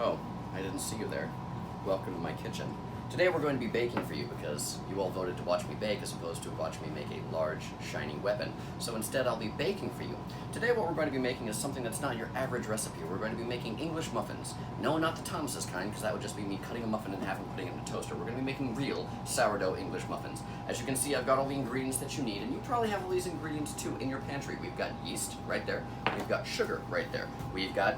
Oh, I didn't see you there. Welcome to my kitchen. Today we're going to be baking for you because you all voted to watch me bake as opposed to watch me make a large, shiny weapon. So instead I'll be baking for you. Today what we're going to be making is something that's not your average recipe. We're going to be making English muffins. No, not the Thomas's kind, because that would just be me cutting a muffin in half and putting it in a toaster. We're going to be making real sourdough English muffins. As you can see, I've got all the ingredients that you need, and you probably have all these ingredients too in your pantry. We've got yeast right there. We've got sugar right there. We've got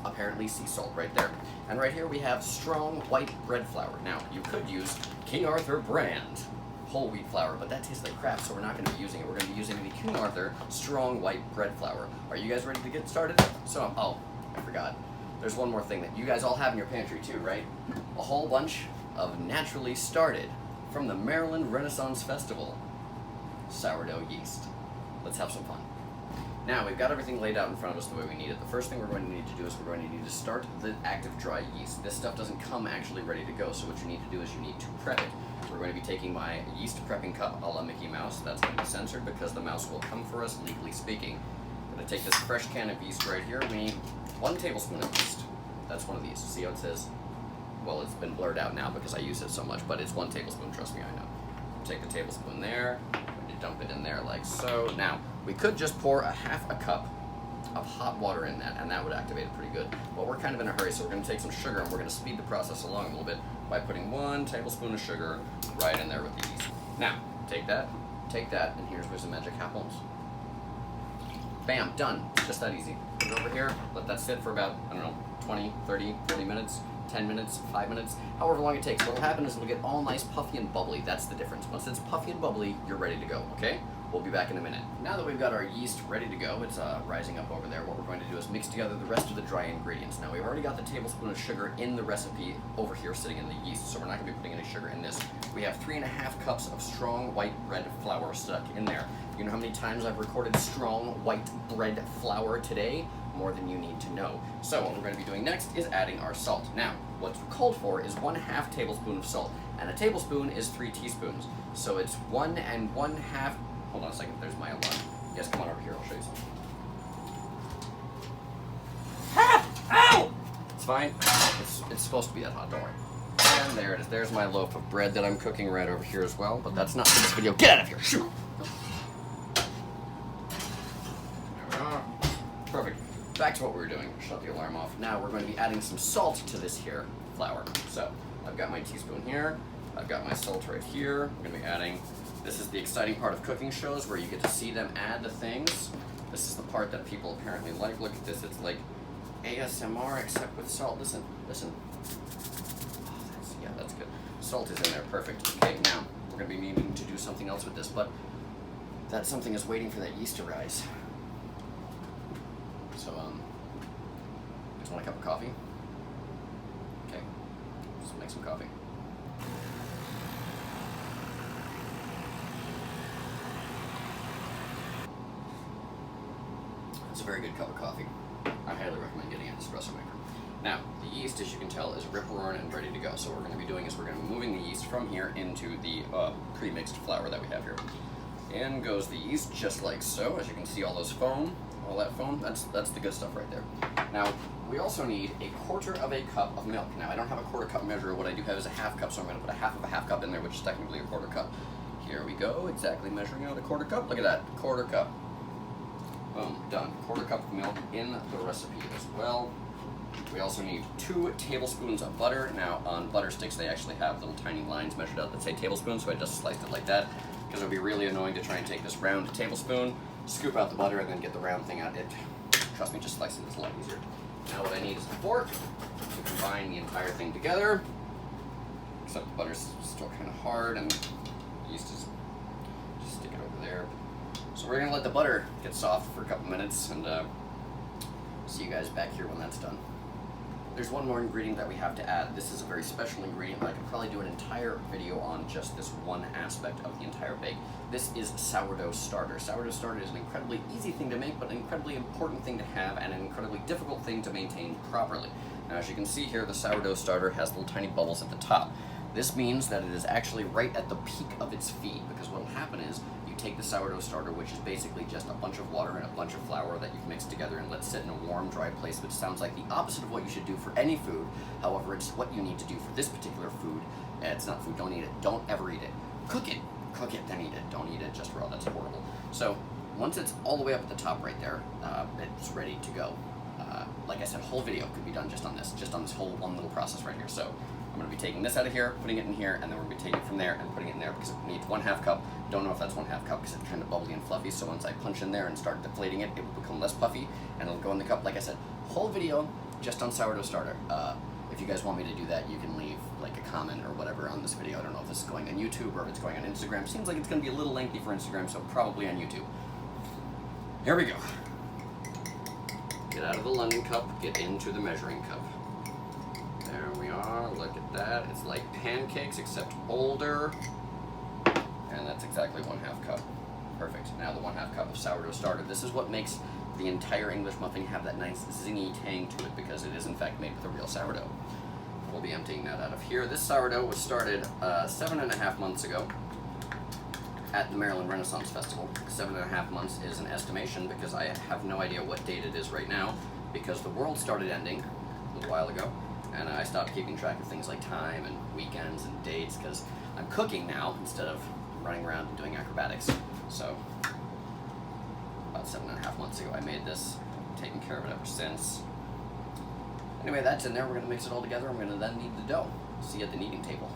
apparently sea salt right there. And right here we have strong white bread flour. Now, you could use King Arthur brand whole wheat flour, but that tastes like crap, so we're not going to be using it. We're going to be using the King Arthur strong white bread flour. Are you guys ready to get started? So, oh, I forgot. There's one more thing that you guys all have in your pantry too, right? A whole bunch of naturally started from the Maryland Renaissance Festival sourdough yeast. Let's have some fun. Now, we've got everything laid out in front of us the way we need it. The first thing we're going to need to do is we're going to need to start the active dry yeast. This stuff doesn't come actually ready to go, so what you need to do is you need to prep it. We're going to be taking my yeast prepping cup a la Mickey Mouse. That's going to be censored because the mouse will come for us, legally speaking. I'm going to take this fresh can of yeast right here. We need 1 tablespoon of yeast. That's one of these. See how it says? Well, it's been blurred out now because I use it so much, but it's 1 tablespoon, trust me, I know. Take the tablespoon there. Dump it in there like so. Now, we could just pour a half a cup of hot water in that, and that would activate it pretty good. But we're kind of in a hurry, so we're going to take some sugar, and we're going to speed the process along a little bit by putting 1 tablespoon of sugar right in there with the yeast. Now, take that, and here's where some magic happens. Bam, done. Just that easy. Put it over here, let that sit for about, I don't know, 20, 30, 40 minutes. 10 minutes, 5 minutes, however long it takes. What'll happen is it'll get all nice puffy and bubbly. That's the difference. Once it's puffy and bubbly, you're ready to go, okay? We'll be back in a minute. Now that we've got our yeast ready to go, it's rising up over there, what we're going to do is mix together the rest of the dry ingredients. Now, we've already got the tablespoon of sugar in the recipe over here sitting in the yeast, so we're not going to be putting any sugar in this. We have 3.5 cups of strong white bread flour stuck in there. You know how many times I've recorded strong white bread flour today? More than you need to know. So what we're going to be doing next is adding our salt. Now, what's called for is 1/2 tablespoon of salt, and a tablespoon is 3 teaspoons. So it's 1 1/2. Hold on a second, there's my alarm. Yes, come on over here, I'll show you something. Ow! It's fine. It's supposed to be that hot, don't worry. And there it is. There's my loaf of bread that I'm cooking right over here as well, but that's not for this video. Get out of here! Shoot! Perfect. Back to what we were doing. Shut the alarm off. Now we're going to be adding some salt to this here flour. So I've got my teaspoon here. I've got my salt right here. I'm going to be adding. This is the exciting part of cooking shows where you get to see them add the things. This is the part that people apparently like. Look at this. It's like ASMR except with salt. Listen. Oh, that's good. Salt is in there. Perfect. Okay, now we're going to be needing to do something else with this, but that something is waiting for that yeast to rise. So, just want a cup of coffee? Okay, let's make some coffee. It's a very good cup of coffee. I highly recommend getting an espresso maker. Now, the yeast, as you can tell, is rip-roaring and ready to go. So what we're going to be doing is we're going to be moving the yeast from here into the pre-mixed flour that we have here. In goes the yeast, just like so. As you can see, all those foam. All that foam, that's the good stuff right there. Now, we also need 1/4 of a cup of milk. Now, I don't have a 1/4 cup measure. What I do have is a 1/2 cup, so I'm going to put 1/2 of a 1/2 cup in there, which is technically a 1/4 cup. Here we go, exactly measuring out a 1/4 cup. Look at that, 1/4 cup. Boom, done. 1/4 cup of milk in the recipe as well. We also need 2 tablespoons of butter. Now, on butter sticks, they actually have little tiny lines measured out that say tablespoons, so I just sliced it like that, because it would be really annoying to try and take this round tablespoon, scoop out the butter, and then get the round thing out. Trust me, just slicing is a lot easier. Now what I need is a fork to combine the entire thing together, except the butter's still kind of hard, and yeast is just stick it over there. So we're going to let the butter get soft for a couple minutes, and see you guys back here when that's done. There's one more ingredient that we have to add. This is a very special ingredient, but I could probably do an entire video on just this one aspect of the entire bake. This is sourdough starter. Sourdough starter is an incredibly easy thing to make, but an incredibly important thing to have, and an incredibly difficult thing to maintain properly. Now, as you can see here, the sourdough starter has little tiny bubbles at the top. This means that it is actually right at the peak of its feed, because what will happen is you you take the sourdough starter, which is basically just a bunch of water and a bunch of flour that you've mixed together and let sit in a warm, dry place, which sounds like the opposite of what you should do for any food. However, it's what you need to do for this particular food. It's not food, don't eat it. Don't ever eat it. Cook it, then eat it. Don't eat it just raw, that's horrible. So once it's all the way up at the top right there, it's ready to go. Like I said, whole video could be done just on this whole one little process right here. So I'm going to be taking this out of here, putting it in here, and then we're going to be taking it from there and putting it in there because it needs 1/2 cup. Don't know if that's 1/2 cup because it's kind of bubbly and fluffy, so once I punch in there and start deflating it, it will become less puffy, and it'll go in the cup. Like I said, whole video just on sourdough starter. If you guys want me to do that, you can leave like a comment or whatever on this video. I don't know if this is going on YouTube or if it's going on Instagram. Seems like it's going to be a little lengthy for Instagram, so probably on YouTube. Here we go. Get out of the London cup, get into the measuring cup. There we are, look at that. It's like pancakes except older. And that's exactly 1/2 cup. Perfect. Now the 1/2 cup of sourdough starter. This is what makes the entire English muffin have that nice zingy tang to it because it is in fact made with a real sourdough. We'll be emptying that out of here. This sourdough was started 7.5 months ago at the Maryland Renaissance Festival. 7.5 months is an estimation because I have no idea what date it is right now because the world started ending a little while ago and I stopped keeping track of things like time and weekends and dates because I'm cooking now instead of running around and doing acrobatics. So about 7.5 months ago I made this, taken care of it ever since. Anyway, that's in there. We're going to mix it all together. I'm going to then knead the dough. See you at the kneading table.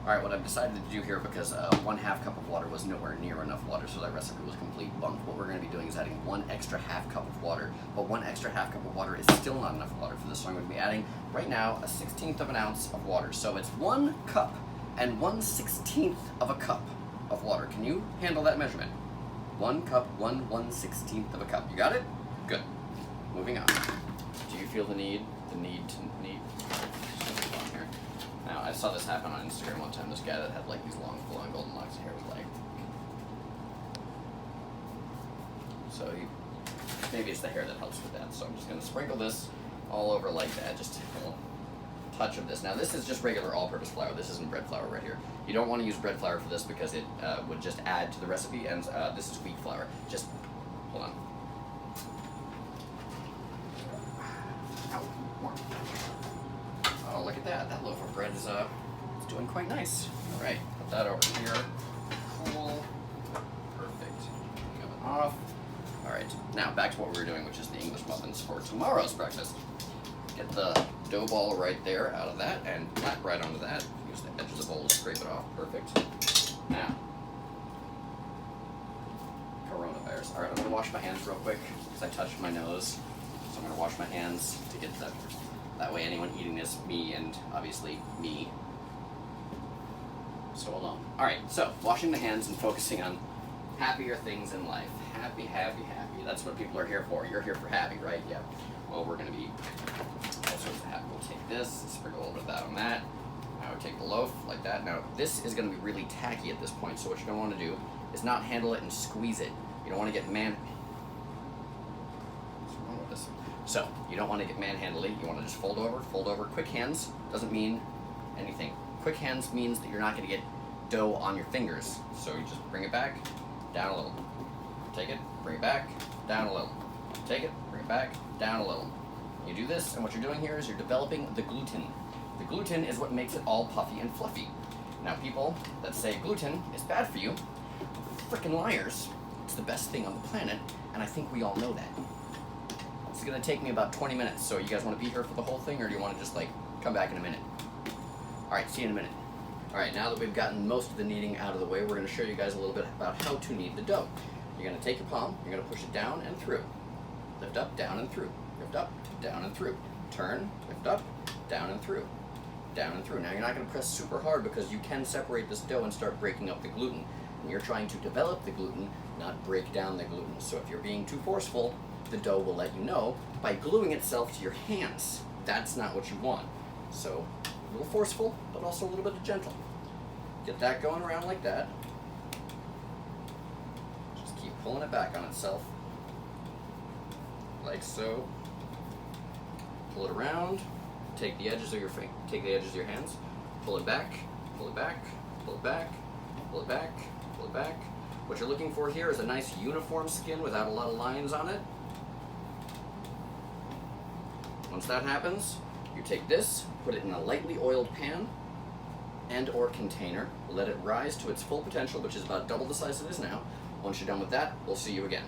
Alright, what I've decided to do here, because 1/2 cup of water was nowhere near enough water, so that recipe was complete bunk. What we're going to be doing is adding 1 extra 1/2 cup of water, but 1 extra 1/2 cup of water is still not enough water for this, so I'm going to be adding, right now, a 1/16 of an ounce of water. So it's 1 cup and 1/16 of a cup of water. Can you handle that measurement? 1 cup, 1/16 of a cup. You got it? Good. Moving on. Do you feel the need to knead? Now, I saw this happen on Instagram one time. This guy that had like these long, flowing golden locks of hair was like, so maybe it's the hair that helps with that. So I'm just gonna sprinkle this all over like that, just a little touch of this. Now this is just regular all-purpose flour. This isn't bread flour right here. You don't want to use bread flour for this because it would just add to the recipe, and this is wheat flour. Just, hold on. Oh, look at that. That loaf of bread is doing quite nice. All right, put that over here. Cool. Perfect. Oven off. All right, now back to what we were doing, which is the English muffins for tomorrow's breakfast. Get the dough ball right there out of that and flat right onto that. Use the edge of the bowl to scrape it off. Perfect. Now, coronavirus. All right, I'm gonna wash my hands real quick because I touched my nose. So I'm gonna wash my hands to get that. That way anyone eating this, me and obviously me, so alone. Alright, so washing the hands and focusing on happier things in life. Happy, happy, happy. That's what people are here for. You're here for happy, right? Yeah. Well, we're going to be all sorts of happy. We'll take this, sprinkle a little bit of that on that. Now we take the loaf like that. Now this is going to be really tacky at this point, so what you're going to want to do is not handle it and squeeze it. You don't want to get So, you don't want to get manhandly, you want to just fold over. Quick hands doesn't mean anything. Quick hands means that you're not going to get dough on your fingers. So you just bring it back, down a little. Take it, bring it back, down a little. Take it, bring it back, down a little. You do this, and what you're doing here is you're developing the gluten. The gluten is what makes it all puffy and fluffy. Now people that say gluten is bad for you, frickin' liars. It's the best thing on the planet, and I think we all know that. It's going to take me about 20 minutes, so you guys want to be here for the whole thing, or do you want to just, like, come back in a minute? Alright, see you in a minute. Alright, now that we've gotten most of the kneading out of the way, we're going to show you guys a little bit about how to knead the dough. You're going to take your palm, you're going to push it down and through. Lift up, down and through. Lift up, down and through. Turn, lift up, down and through. Down and through. Now, you're not going to press super hard because you can separate this dough and start breaking up the gluten. And you're trying to develop the gluten, not break down the gluten. So if you're being too forceful, the dough will let you know by gluing itself to your hands. That's not what you want. So, a little forceful, but also a little bit gentle. Get that going around like that. Just keep pulling it back on itself. Like so. Pull it around. Take the edges of your hands. Pull it back, pull it back, pull it back, pull it back, pull it back. What you're looking for here is a nice uniform skin without a lot of lines on it. Once that happens, you take this, put it in a lightly oiled pan and or container, let it rise to its full potential, which is about double the size it is now. Once you're done with that, we'll see you again.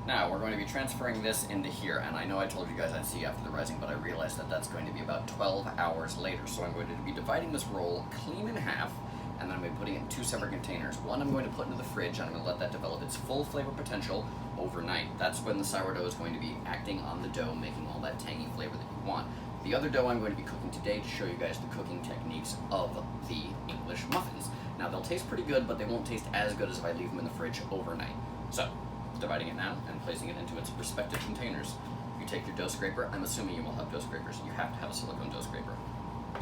Now, we're going to be transferring this into here, and I know I told you guys I'd see you after the rising, but I realized that that's going to be about 12 hours later, so I'm going to be dividing this roll clean in half, and then I'm going to be putting it in two separate containers. One I'm going to put into the fridge, and I'm going to let that develop its full flavor potential overnight. That's when the sourdough is going to be acting on the dough, making all that tangy flavor that you want. The other dough I'm going to be cooking today to show you guys the cooking techniques of the English muffins. Now, they'll taste pretty good, but they won't taste as good as if I leave them in the fridge overnight. So, dividing it now and placing it into its respective containers. You take your dough scraper. I'm assuming you will have dough scrapers. You have to have a silicone dough scraper.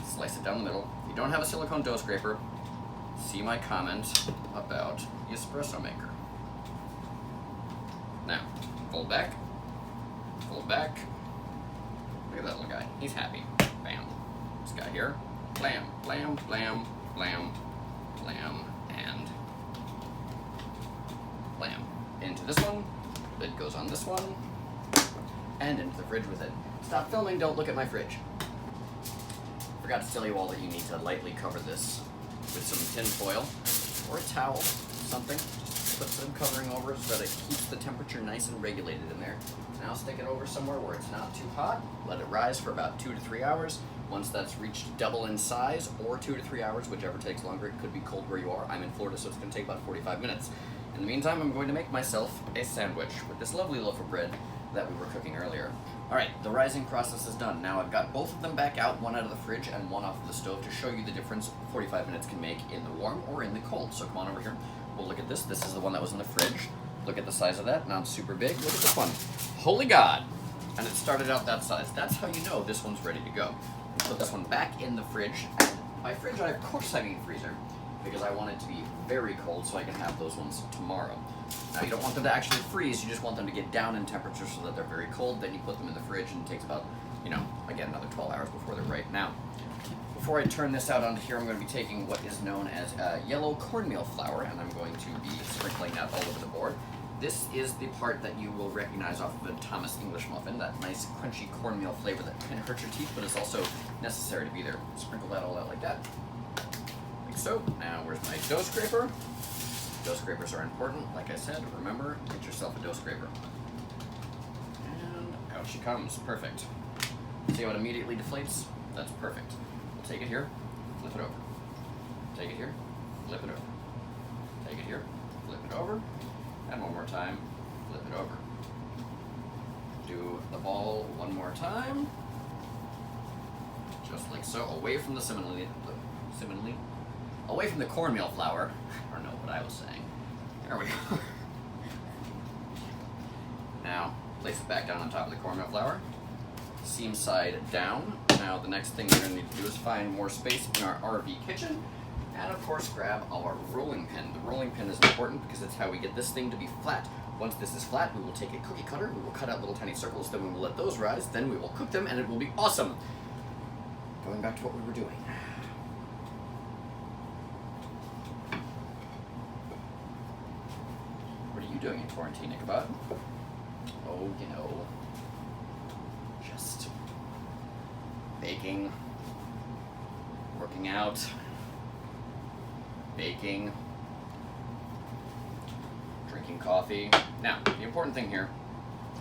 Slice it down the middle. If you don't have a silicone dough scraper, see my comment about the espresso maker. Now, fold back, fold back. Look at that little guy. He's happy. Bam. This guy here. Blam, blam, blam, blam, blam, and blam. Into this one. Lid goes on this one. And into the fridge with it. Stop filming, don't look at my fridge. Forgot to tell you all that you need to lightly cover this with some tin foil or a towel, something. Just put some covering over it so that it keeps the temperature nice and regulated in there. Now stick it over somewhere where it's not too hot. Let it rise for about 2 to 3 hours. Once that's reached double in size, or 2 to 3 hours, whichever takes longer. It could be cold where you are. I'm in Florida, so it's going to take about 45 minutes. In the meantime, I'm going to make myself a sandwich with this lovely loaf of bread that we were cooking earlier. Alright, the rising process is done. Now I've got both of them back out, one out of the fridge and one off of the stove to show you the difference 45 minutes can make in the warm or in the cold. So come on over here. We'll look at this. This is the one that was in the fridge. Look at the size of that. Not super big. Look at this one. Holy God! And it started out that size. That's how you know this one's ready to go. Put this one back in the fridge. And by fridge, I of course I mean freezer, because I want it to be very cold so I can have those ones tomorrow. Now you don't want them to actually freeze, you just want them to get down in temperature so that they're very cold. Then you put them in the fridge and it takes about, again, another 12 hours before they're right. Now, before I turn this out onto here, I'm going to be taking what is known as yellow cornmeal flour, and I'm going to be sprinkling that all over the board. This is the part that you will recognize off of a Thomas English muffin, that nice crunchy cornmeal flavor that can hurt your teeth, but is also necessary to be there. Sprinkle that all out like that. Like so. Now, where's my dough scraper? Dough scrapers are important. Like I said, remember, get yourself a dough scraper. And out she comes. Perfect. See how it immediately deflates? That's perfect. We'll take it here, flip it over. Take it here, flip it over. Take it here, flip it over. And one more time, flip it over. Do the ball one more time. Just like so, away from the away from the cornmeal flour. I don't know what I was saying. There we go. Now, place it back down on top of the cornmeal flour. Seam side down. Now, the next thing we're going to need to do is find more space in our RV kitchen. And of course, grab our rolling pin. The rolling pin is important because it's how we get this thing to be flat. Once this is flat, we will take a cookie cutter, we will cut out little tiny circles, then we will let those rise, then we will cook them, and it will be awesome. Going back to what we were doing. What are you doing in quarantine, Ichabod? Oh, just baking, working out, baking, drinking coffee. Now, the important thing here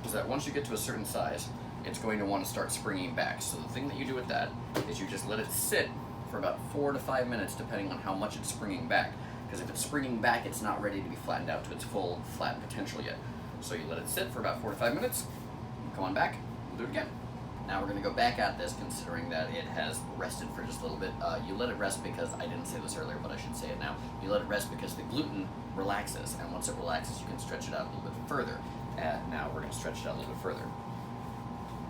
is that once you get to a certain size, it's going to want to start springing back. So the thing that you do with that is you just let it sit for about 4 to 5 minutes, depending on how much it's springing back. Because if it's springing back, it's not ready to be flattened out to its full flat potential yet. So you let it sit for about 4 to 5 minutes, come on back, we'll do it again. Now we're going to go back at this, considering that it has rested for just a little bit. You let it rest because, I didn't say this earlier, but I should say it now. You let it rest because the gluten relaxes, and once it relaxes, you can stretch it out a little bit further. Now we're going to stretch it out a little bit further.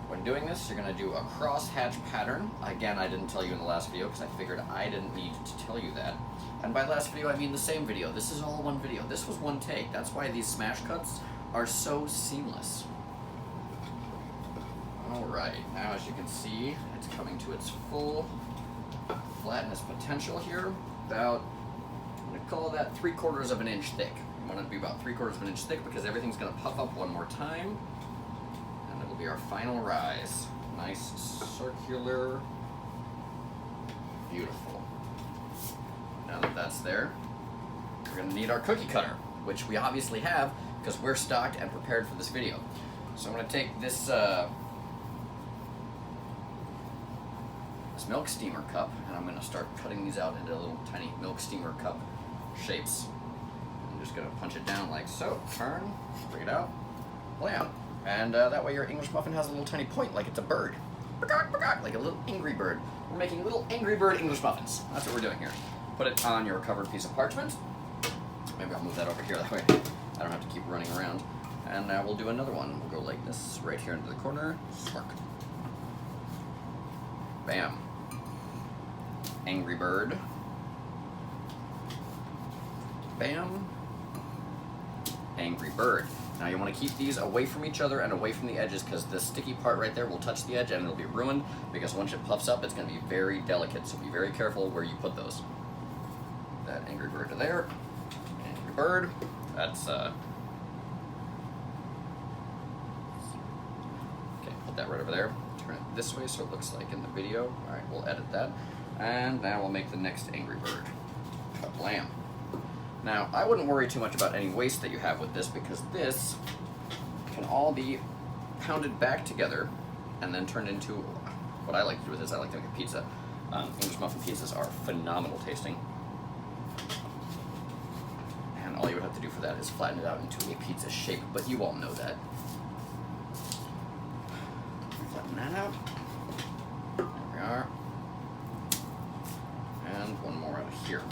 When doing this, you're going to do a cross-hatch pattern. Again, I didn't tell you in the last video because I figured I didn't need to tell you that. And by last video, I mean the same video. This is all one video. This was one take. That's why these smash cuts are so seamless. Alright, now as you can see, it's coming to its full flatness potential here. About, I'm going to call that 3/4 of an inch thick. I want it to be about 3/4 of an inch thick because everything's going to puff up one more time. And it'll be our final rise. Nice circular, beautiful. Now that that's there, we're going to need our cookie cutter, which we obviously have because we're stocked and prepared for this video. So I'm going to take this milk steamer cup, and I'm going to start cutting these out into little tiny milk steamer cup shapes. I'm just going to punch it down like so, turn, bring it out, blam. And that way your English muffin has a little tiny point like it's a bird. Like a little angry bird. We're making little angry bird English muffins. That's what we're doing here. Put it on your covered piece of parchment. Maybe I'll move that over here, that way I don't have to keep running around. And we'll do another one. We'll go like this right here into the corner. Spark. Bam. Angry bird. Bam. Angry bird. Now you want to keep these away from each other and away from the edges because the sticky part right there will touch the edge and it'll be ruined because once it puffs up it's going to be very delicate, so be very careful where you put those. That angry bird to there. Angry bird. That's okay, put that right over there. Turn it this way so it looks like in the video. Alright, we'll edit that. And now we'll make the next angry bird. Kablam. Now, I wouldn't worry too much about any waste that you have with this because this can all be pounded back together and then turned into, what I like to do with this, I like to make a pizza. English muffin pizzas are phenomenal tasting. And all you would have to do for that is flatten it out into a pizza shape, but you all know that. Flatten that out. There we are. And one more out of here.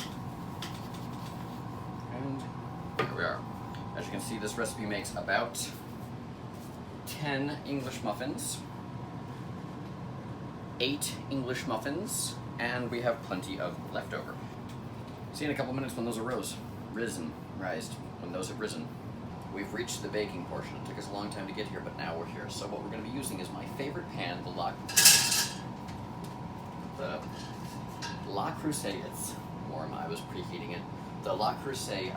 And there we are. As you can see, this recipe makes about 10 English muffins, 8 English muffins, and we have plenty of leftover. See you in a couple minutes when those are rised, when those have risen. We've reached the baking portion. It took us a long time to get here, but now we're here. So what we're going to be using is my favorite pan, the La Creuset. It's warm. I was preheating it. The La Creuset,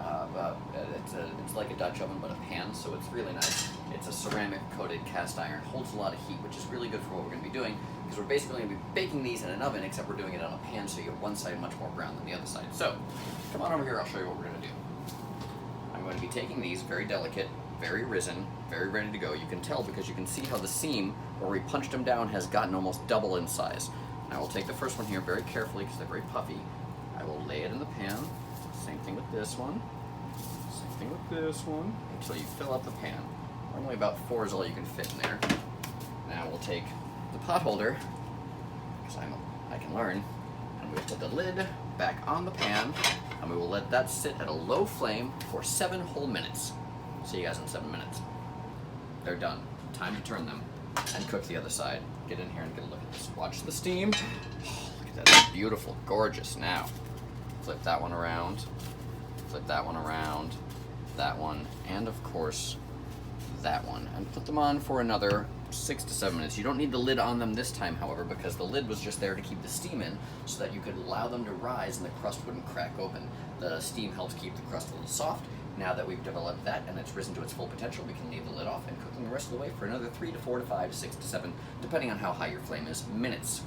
it's like a Dutch oven, but a pan, so it's really nice. It's a ceramic-coated cast iron. Holds a lot of heat, which is really good for what we're going to be doing, because we're basically going to be baking these in an oven, except we're doing it on a pan, so you get one side much more brown than the other side. So, come on over here, I'll show you what we're going to do. I'm going to be taking these, very delicate, very risen, very ready to go. You can tell because you can see how the seam, where we punched them down, has gotten almost double in size. Now we'll take the first one here very carefully, because they're very puffy. I will lay it in the pan. Same thing with this one. Same thing with this one. Until you fill up the pan. Normally about 4 is all you can fit in there. Now we'll take the pot holder, because I can learn, and we'll put the lid back on the pan, and we will let that sit at a low flame for 7 whole minutes. See you guys in 7 minutes. They're done. Time to turn them and cook the other side. Get in here and get a look at this. Watch the steam. Oh, look at that. It's beautiful. Gorgeous. Now, flip that one around, flip that one around, that one, and of course, that one. And put them on for another 6 to 7 minutes. You don't need the lid on them this time, however, because the lid was just there to keep the steam in so that you could allow them to rise and the crust wouldn't crack open. The steam helps keep the crust a little soft. Now that we've developed that and it's risen to its full potential, we can leave the lid off and cook them the rest of the way for another 3 to 4 to 5 to 6 to 7, depending on how high your flame is, minutes.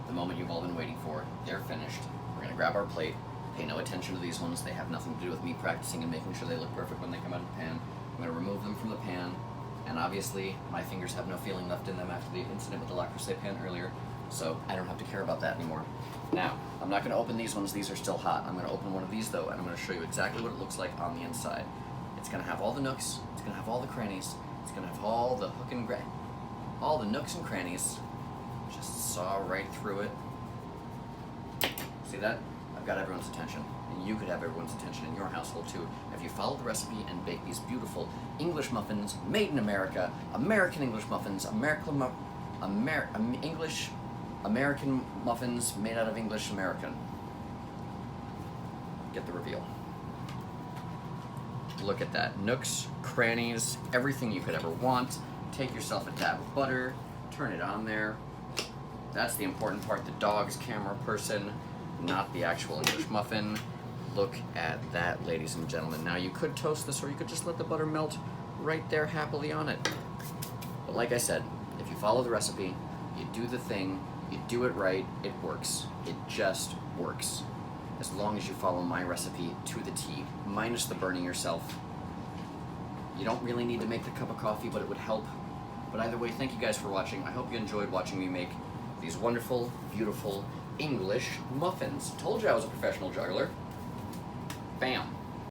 The moment you've all been waiting for, they're finished. We're going to grab our plate. Pay no attention to these ones. They have nothing to do with me practicing and making sure they look perfect when they come out of the pan. I'm going to remove them from the pan, and obviously my fingers have no feeling left in them after the incident with the La Creuset pan earlier, so I don't have to care about that anymore. Now, I'm not going to open these ones. These are still hot. I'm going to open one of these, though, and I'm going to show you exactly what it looks like on the inside. It's going to have all the nooks. It's going to have all the crannies. It's going to have all the hook and all the nooks and crannies. Just saw right through it. See that? I've got everyone's attention, and you could have everyone's attention in your household too if you follow the recipe and bake these beautiful English muffins made in America, American English muffins, American muffins made out of English American. Get the reveal. Look at that. Nooks, crannies, everything you could ever want. Take yourself a dab of butter, turn it on there. That's the important part, the dog's camera person, not the actual English muffin. Look at that, ladies and gentlemen. Now you could toast this, or you could just let the butter melt right there happily on it. But like I said, if you follow the recipe, you do the thing, you do it right, it works. It just works. As long as you follow my recipe to the T, minus the burning yourself. You don't really need to make the cup of coffee, but it would help. But either way, thank you guys for watching. I hope you enjoyed watching me make these wonderful, beautiful English muffins. Told you I was a professional juggler. Bam.